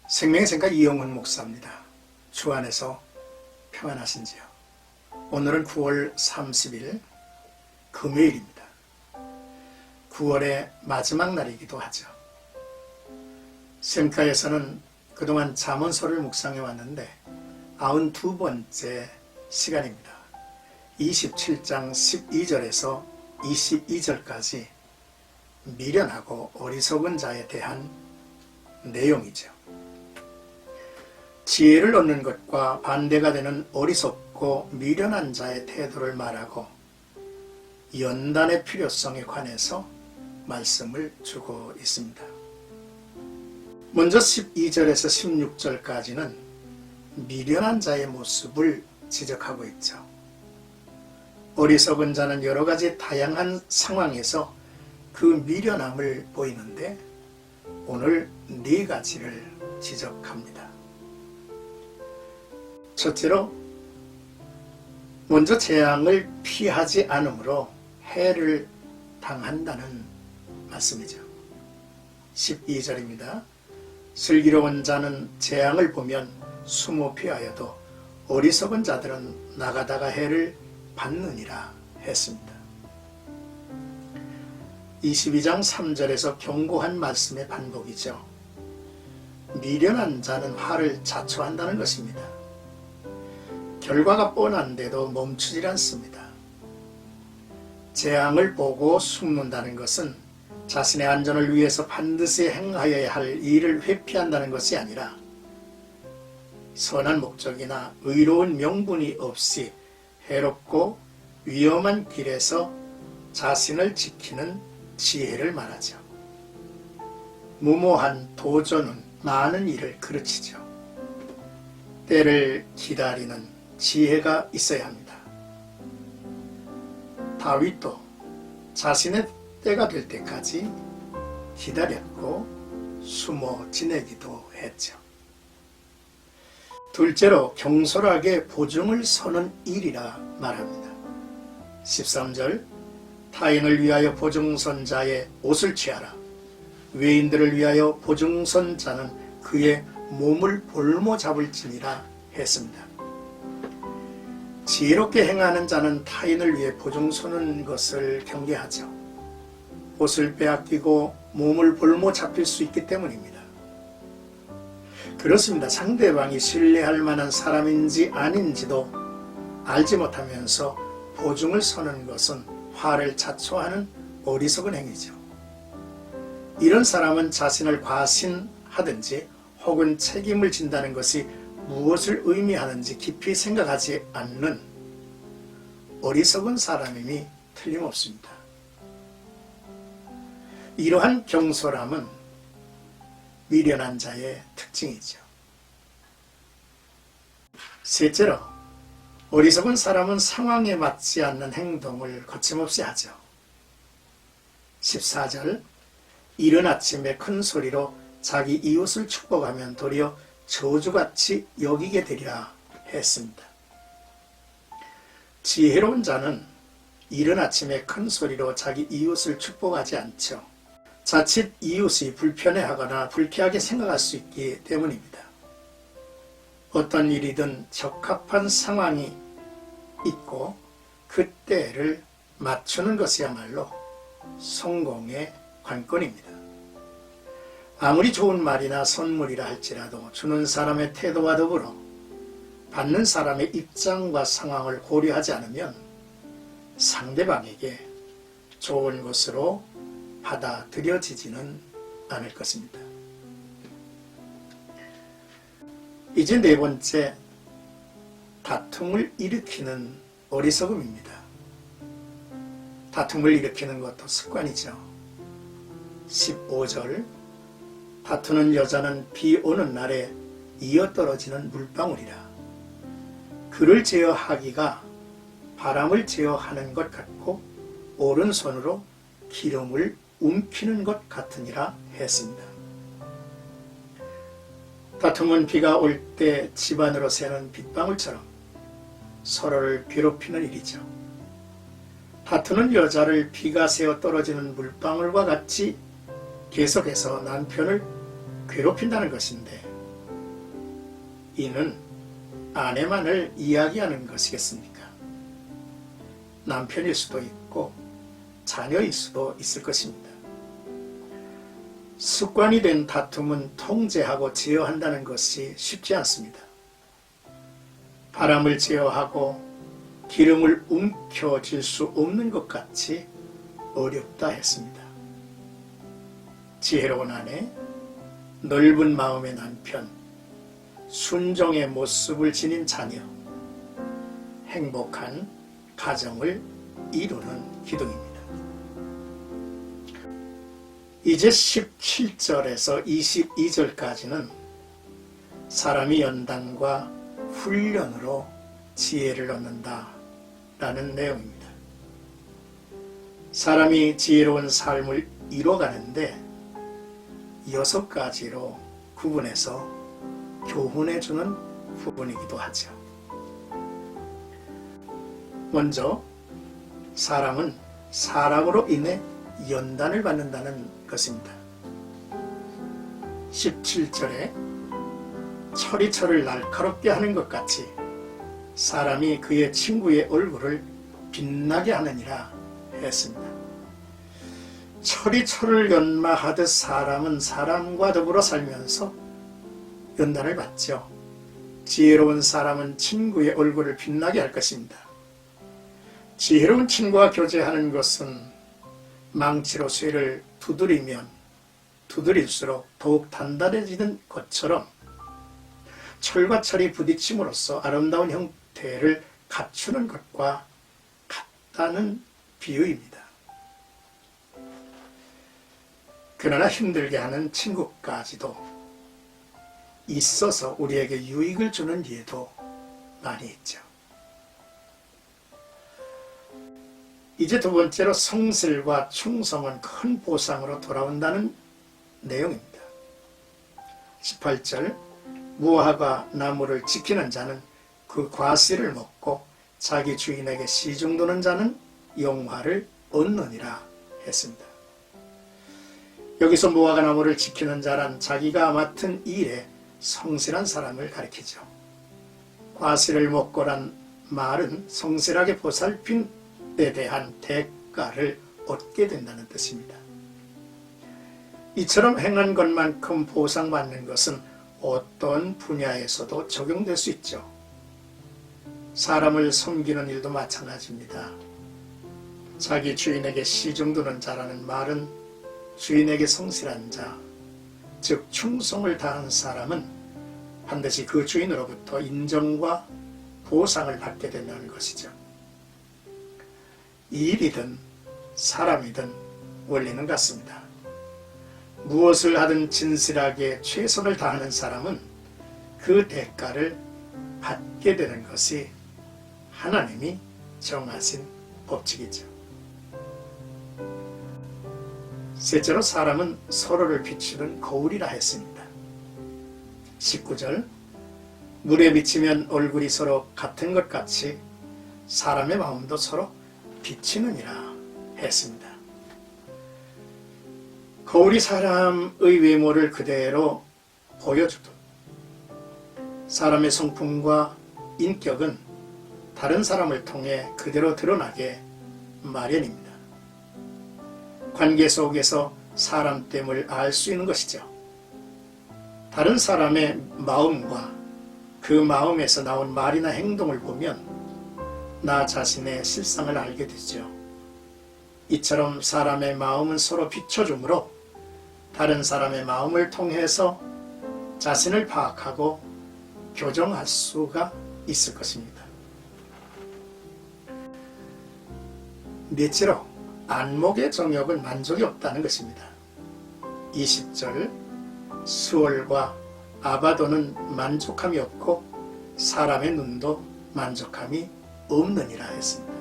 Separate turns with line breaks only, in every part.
생명의 생각 이영훈 목사입니다. 주 안에서 평안하신지요? 오늘은 9월 30일 금요일입니다. 9월의 마지막 날이기도 하죠. 샘가에서는 그동안 잠언서를 묵상해 왔는데 92번째 시간입니다. 27장 12절에서 22절까지 미련하고 어리석은 자에 대한 내용이죠. 지혜를 얻는 것과 반대가 되는 어리석고 미련한 자의 태도를 말하고 연단의 필요성에 관해서 말씀을 주고 있습니다. 먼저 12절에서 16절까지는 미련한 자의 모습을 지적하고 있죠. 어리석은 자는 여러 가지 다양한 상황에서 그 미련함을 보이는데 오늘 네 가지를 지적합니다. 첫째로 먼저 재앙을 피하지 않으므로 해를 당한다는 말씀이죠. 12절입니다. 슬기로운 자는 재앙을 보면 숨어 피하여도 어리석은 자들은 나가다가 해를 받느니라 했습니다. 22장 3절에서 경고한 말씀의 반복이죠. 미련한 자는 화를 자초한다는 것입니다. 결과가 뻔한데도 멈추질 않습니다. 재앙을 보고 숨는다는 것은 자신의 안전을 위해서 반드시 행하여야 할 일을 회피한다는 것이 아니라 선한 목적이나 의로운 명분이 없이 해롭고 위험한 길에서 자신을 지키는 지혜를 말하죠. 무모한 도전은 많은 일을 그르치죠. 때를 기다리는 지혜가 있어야 합니다. 다윗도 자신의 때가 될 때까지 기다렸고 숨어 지내기도 했죠. 둘째로 경솔하게 보증을 서는 일이라 말합니다. 13절 타인을 위하여 보증선 자의 옷을 취하라. 외인들을 위하여 보증선 자는 그의 몸을 볼모 잡을지니라 했습니다. 지혜롭게 행하는 자는 타인을 위해 보증 서는 것을 경계하죠. 옷을 빼앗기고 몸을 볼모 잡힐 수 있기 때문입니다. 그렇습니다. 상대방이 신뢰할 만한 사람인지 아닌지도 알지 못하면서 보증을 서는 것은 화를 자초하는 어리석은 행위죠. 이런 사람은 자신을 과신하든지 혹은 책임을 진다는 것이 무엇을 의미하는지 깊이 생각하지 않는 어리석은 사람임이 틀림없습니다. 이러한 경솔함은 미련한 자의 특징이죠. 셋째로 어리석은 사람은 상황에 맞지 않는 행동을 거침없이 하죠. 14절 이른 아침에 큰 소리로 자기 이웃을 축복하면 도리어 저주같이 여기게 되리라 했습니다. 지혜로운 자는 이른 아침에 큰 소리로 자기 이웃을 축복하지 않죠. 자칫 이웃이 불편해하거나 불쾌하게 생각할 수 있기 때문입니다. 어떤 일이든 적합한 상황이 있고 그때를 맞추는 것이야말로 성공의 관건입니다. 아무리 좋은 말이나 선물이라 할지라도 주는 사람의 태도와 더불어 받는 사람의 입장과 상황을 고려하지 않으면 상대방에게 좋은 것으로 받아들여지지는 않을 것입니다. 이제 네 번째, 다툼을 일으키는 어리석음입니다. 다툼을 일으키는 것도 습관이죠. 15절 다투는 여자는 비 오는 날에 이어떨어지는 물방울이라. 그를 제어하기가 바람을 제어하는 것 같고 오른손으로 기름을 움키는 것 같으니라 했습니다. 다툼은 비가 올 때 집안으로 새는 빗방울처럼 서로를 괴롭히는 일이죠. 다투는 여자를 비가 새어 떨어지는 물방울과 같이 계속해서 남편을 괴롭힌다는 것인데 이는 아내만을 이야기하는 것이겠습니까? 남편일 수도 있고 자녀일 수도 있을 것입니다. 습관이 된 다툼은 통제하고 제어한다는 것이 쉽지 않습니다. 바람을 제어하고 기름을 움켜쥘 수 없는 것 같이 어렵다 했습니다. 지혜로운 아내, 넓은 마음의 남편, 순종의 모습을 지닌 자녀, 행복한 가정을 이루는 기둥입니다. 이제 17절에서 22절까지는 사람이 연단과 훈련으로 지혜를 얻는다 라는 내용입니다. 사람이 지혜로운 삶을 이뤄가는데 6가지로 구분해서 교훈해주는 부분이기도 하죠. 먼저 사람은 사람으로 인해 연단을 받는다는 것입니다. 17절에 철이 철을 날카롭게 하는 것 같이 사람이 그의 친구의 얼굴을 빛나게 하느니라 했습니다. 철이 철을 연마하듯 사람은 사람과 더불어 살면서 연단을 받죠. 지혜로운 사람은 친구의 얼굴을 빛나게 할 것입니다. 지혜로운 친구와 교제하는 것은 망치로 쇠를 두드리면 두드릴수록 더욱 단단해지는 것처럼 철과 철이 부딪힘으로써 아름다운 형태를 갖추는 것과 같다는 비유입니다. 그러나 힘들게 하는 친구까지도 있어서 우리에게 유익을 주는 예도 많이 있죠. 이제 두 번째로 성실과 충성은 큰 보상으로 돌아온다는 내용입니다. 18절 무화과 나무를 지키는 자는 그 과실을 먹고 자기 주인에게 시중도는 자는 영화를 얻느니라 했습니다. 여기서 무화과 나무를 지키는 자란 자기가 맡은 일에 성실한 사람을 가리키죠. 과실을 먹고란 말은 성실하게 보살핀 데 대한 대가를 얻게 된다는 뜻입니다. 이처럼 행한 것만큼 보상받는 것은 어떤 분야에서도 적용될 수 있죠. 사람을 섬기는 일도 마찬가지입니다. 자기 주인에게 시중두는 자라는 말은 주인에게 성실한 자, 즉 충성을 다하는 사람은 반드시 그 주인으로부터 인정과 보상을 받게 된다는 것이죠. 일이든 사람이든 원리는 같습니다. 무엇을 하든 진실하게 최선을 다하는 사람은 그 대가를 받게 되는 것이 하나님이 정하신 법칙이죠. 셋째로 사람은 서로를 비추는 거울이라 했습니다. 19절 물에 비치면 얼굴이 서로 같은 것 같이 사람의 마음도 서로 비치느니라 했습니다. 거울이 사람의 외모를 그대로 보여주듯 사람의 성품과 인격은 다른 사람을 통해 그대로 드러나게 마련입니다. 관계 속에서 사람됨을 알 수 있는 것이죠. 다른 사람의 마음과 그 마음에서 나온 말이나 행동을 보면 나 자신의 실상을 알게 되죠. 이처럼 사람의 마음은 서로 비춰주므로 다른 사람의 마음을 통해서 자신을 파악하고 교정할 수가 있을 것입니다. 넷째로 안목의 정욕은 만족이 없다는 것입니다. 20절 수월과 아바도는 만족함이 없고 사람의 눈도 만족함이 없느니라 했습니다.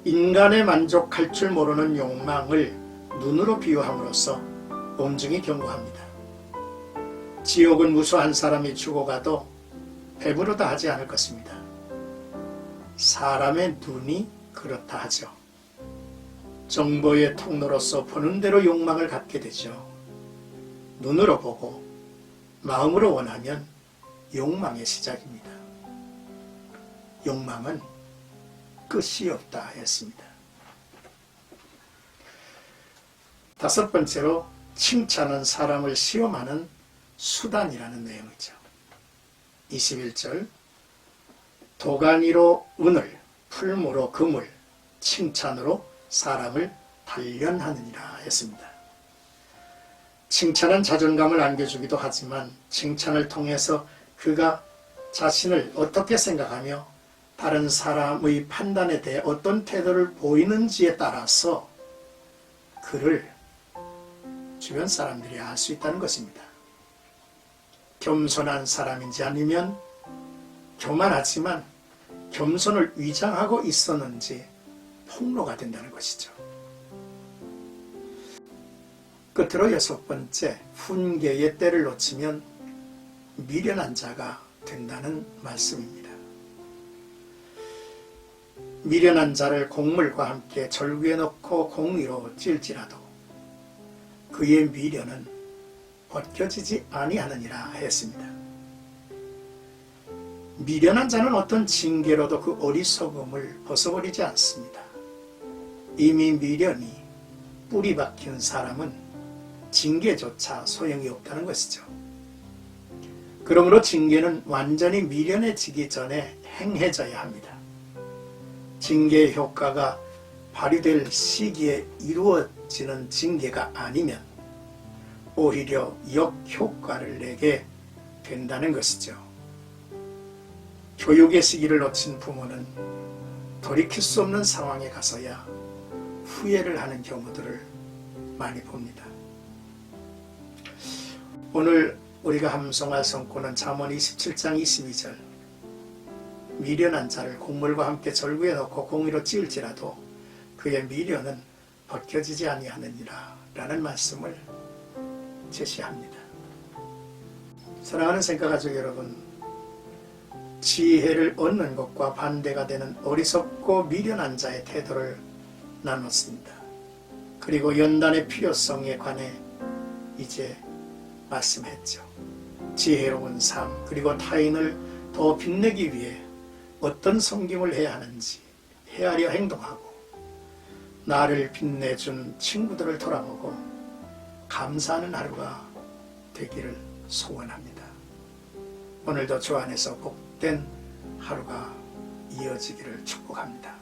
인간의 만족할 줄 모르는 욕망을 눈으로 비유함으로써 엄중히 경고합니다. 지옥은 무수한 사람이 죽어가도 배부르다 하지 않을 것입니다. 사람의 눈이 그렇다 하죠. 정보의 통로로서 보는 대로 욕망을 갖게 되죠. 눈으로 보고 마음으로 원하면 욕망의 시작입니다. 욕망은 끝이 없다 했습니다. 다섯 번째로 칭찬은 사람을 시험하는 수단이라는 내용이죠. 21절 도가니로 은을, 풀무로 금을, 칭찬으로 사람을 단련하느니라 했습니다. 칭찬은 자존감을 안겨주기도 하지만 칭찬을 통해서 그가 자신을 어떻게 생각하며 다른 사람의 판단에 대해 어떤 태도를 보이는지에 따라서 그를 주변 사람들이 알 수 있다는 것입니다. 겸손한 사람인지 아니면 교만하지만 겸손을 위장하고 있었는지 폭로가 된다는 것이죠. 끝으로 여섯 번째, 훈계의 때를 놓치면 미련한 자가 된다는 말씀입니다. 미련한 자를 곡물과 함께 절구에 넣고 공의로 찔지라도 그의 미련은 벗겨지지 아니하느니라 했습니다. 미련한 자는 어떤 징계로도 그 어리석음을 벗어버리지 않습니다. 이미 미련이 뿌리 박힌 사람은 징계조차 소용이 없다는 것이죠. 그러므로 징계는 완전히 미련해지기 전에 행해져야 합니다. 징계의 효과가 발휘될 시기에 이루어지는 징계가 아니면 오히려 역효과를 내게 된다는 것이죠. 교육의 시기를 놓친 부모는 돌이킬 수 없는 상황에 가서야 후회를 하는 경우들을 많이 봅니다. 오늘 우리가 함송할 성구는 잠언 27장 22절 미련한 자를 곡물과 함께 절구에 넣고 공의로 찌을지라도 그의 미련은 벗겨지지 아니하느니라 라는 말씀을 제시합니다. 사랑하는 생각가족 여러분, 지혜를 얻는 것과 반대가 되는 어리석고 미련한 자의 태도를 나눴습니다. 그리고 연단의 필요성에 관해 이제 말씀했죠. 지혜로운 삶 그리고 타인을 더 빛내기 위해 어떤 섬김을 해야 하는지 헤아려 행동하고 나를 빛내준 친구들을 돌아보고 감사하는 하루가 되기를 소원합니다. 오늘도 주 안에서 복된 하루가 이어지기를 축복합니다.